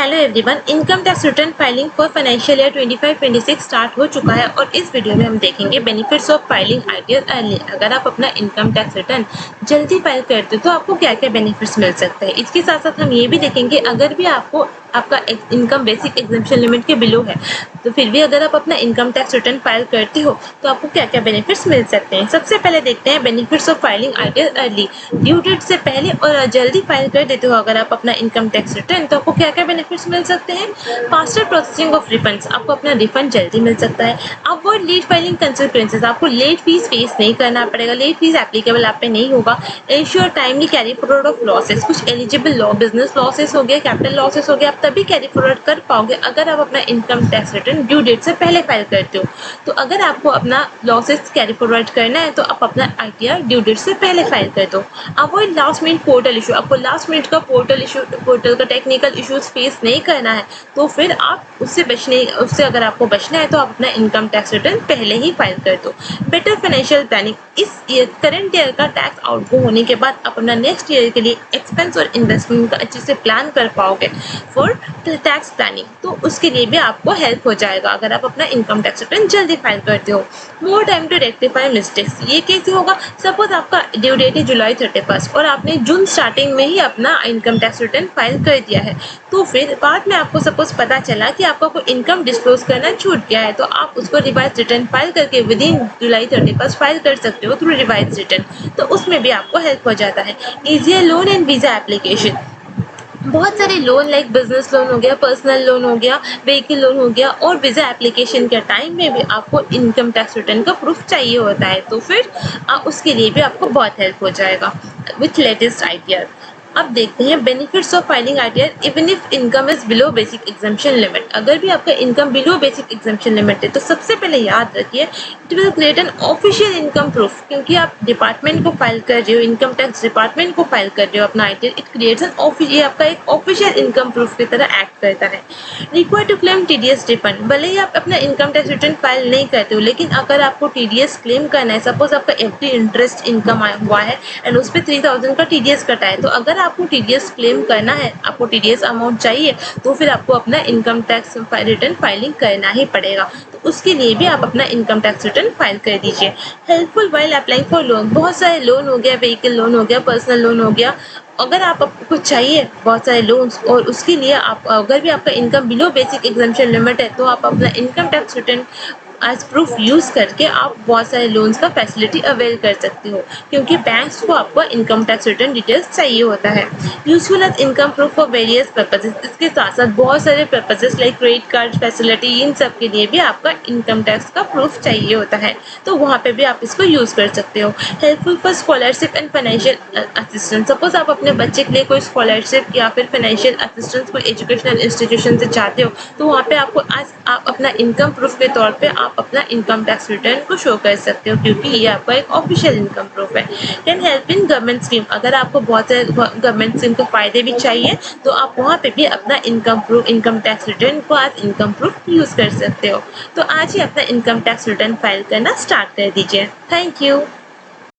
Hello everyone, income tax return filing for financial year 25-26 start हो चुका है और इस वीडियो में हम देखेंगे benefits of filing ITR early. अगर आप अपना इनकम टैक्स रिटर्न जल्दी फाइल करते हो तो आपको क्या क्या बेनिफिट्स मिल सकते हैं। इसके साथ साथ हम ये भी देखेंगे अगर भी आपको आपका इनकम बेसिक एग्जेम्पशन लिमिट के बिलो है तो फिर भी अगर आप अपना इनकम टैक्स रिटर्न फाइल करते हो तो आपको क्या क्या बेनिफिट्स मिल सकते हैं। सबसे पहले देखते हैं benefits of filing ITR early. Due date से पहले और जल्दी फाइल कर देते हो अगर आप अपना इनकम टैक्स रिटर्न तो आपको क्या क्या बेनिफिट्स मिल सकते हैं। फास्टर प्रोसेसिंग ऑफ रिफंड्स, आपको अपना रिफंड जल्दी मिल सकता है। अवॉइड लेट फाइलिंग कंसिक्वेंसेस, आपको लेट फीस फेस नहीं करना पड़ेगा, लेट फीस एप्लीकेबल आप पे नहीं होगा। Ensure timely carry forward of losses, कुछ एलिजिबल लॉ बिजनेस लॉसेस हो गया, कैपिटल लॉसेस हो गया, आप तभी कैरी फॉरवर्ड कर पाओगे अगर आप अपना income tax return due date से पहले फाइल करते हो। तो अगर आपको अपना लॉसेस कैरी फॉरवर्ड करना है तो आप अपना आईटीआर ड्यू डेट से पहले फाइल कर दो। Avoid last minute portal issue, आपको लास्ट मिनट का पोर्टल का टेक्निकल इश्यूज फेस नहीं करना है तो फिर आप उससे अगर आपको बचना है तो आप अपना इनकम टैक्स रिटर्न पहले ही फाइल कर दो। बेटर फाइनेंशियल प्लानिंग, इस करंट ईयर का टैक्स आउटगो होने के बाद आप अपना नेक्स्ट ईयर के लिए एक्सपेंस और इन्वेस्टमेंट का अच्छे से प्लान कर पाओगे फॉर टैक्स प्लानिंग, तो उसके लिए भी आपको हेल्प हो जाएगा अगर आप अपना इनकम टैक्स रिटर्न जल्दी फाइल करते हो। More time to rectify mistakes, ये कैसे होगा। सपोज आपका ड्यू डेट है जुलाई 31 और आपने जून स्टार्टिंग में ही अपना इनकम टैक्स रिटर्न फाइल कर दिया है तो फिर बाद में आपको सपोज पता चला कि आपका कोई इनकम डिस्क्लोज करना छूट गया है तो आप उसको रिवाइज रिटर्न फाइल करके विद इन जुलाई 31 फाइल कर सकते हो थ्रू रिवाइज रिटर्न, तो उसमें भी आपको हेल्प हो जाता है। Easier loan and visa application, बहुत सारे लोन लाइक बिजनेस लोन हो गया, पर्सनल लोन हो गया, व्हीकल लोन हो गया और वीज़ा एप्लीकेशन के टाइम में भी आपको इनकम टैक्स रिटर्न का प्रूफ चाहिए होता है तो फिर उसके लिए भी आपको बहुत हेल्प हो जाएगा विथ लेटेस्ट आईटीआर। अब देखते हैं benefits of filing ITR even if income is below basic exemption limit. अगर भी आपका income below basic exemption limit है तो सबसे पहले याद रखिए it will create an official income proof, क्योंकि आप डिपार्टमेंट को फाइल कर रहे हो, इनकम टैक्स डिपार्टमेंट को फाइल कर रहे हो अपना ITR, it creates an official, आपका एक ऑफिशियल इनकम प्रूफ की तरह एक्ट करता है। Require to claim TDS refund, भले ही आप अपना इनकम टैक्स रिटर्न फाइल नहीं करते हो लेकिन अगर आपको टीडीएस क्लेम करना है, सपोज आपका एफडी इंटरेस्ट इनकम आया हुआ है एंड उस पर 3000 का टीडीएस कटा है तो अगर आपको टीडीएस क्लेम करना है, आपको टीडीएस अमाउंट चाहिए तो फिर आपको अपना इनकम टैक्स रिटर्न फाइलिंग करना ही पड़ेगा, तो उसके लिए भी आप अपना इनकम टैक्स रिटर्न फाइल कर दीजिए। Helpful while applying for loan, बहुत सारे लोन हो गया, व्हीकल लोन हो गया, पर्सनल लोन हो गया, अगर आपको चाहिए बहुत सारे लोन्स और उसके लिए आप अगर भी आपका income below basic exemption limit है तो आप अपना income tax return as proof use करके आप बहुत सारे लोन्स का फैसिलिटी अवेल कर सकते हो, क्योंकि बैंक्स को आपको इनकम टैक्स रिटर्न डिटेल्स चाहिए होता है। Useful as income proof for various purposes, इसके साथ साथ बहुत सारे purposes like credit card facility, इन सब के लिए भी आपका इनकम टैक्स का प्रूफ चाहिए होता है तो वहाँ पे भी आप इसको यूज़ कर सकते हो। Helpful for scholarship and financial assistance, suppose आप अपने बच्चे के लिए कोई स्कॉलरशिप या फिर फाइनेंशियल असिस्टेंस कोई एजुकेशनल इंस्टीट्यूशन से चाहते हो तो वहाँ पे आपको आज आप अपना इनकम प्रूफ के तौर पे आप अपना इनकम टैक्स रिटर्न को शो कर सकते हो, क्योंकि ये आपका एक ऑफिशियल इनकम प्रूफ है। Can help in government scheme, अगर आपको बहुत सारे गवर्नमेंट स्कीम के फायदे भी चाहिए तो आप वहाँ पे भी अपना इनकम टैक्स रिटर्न को आज इनकम प्रूफ यूज़ कर सकते हो। तो आज ही अपना इनकम टैक्स रिटर्न फाइल करना स्टार्ट कर दीजिए। Thank you.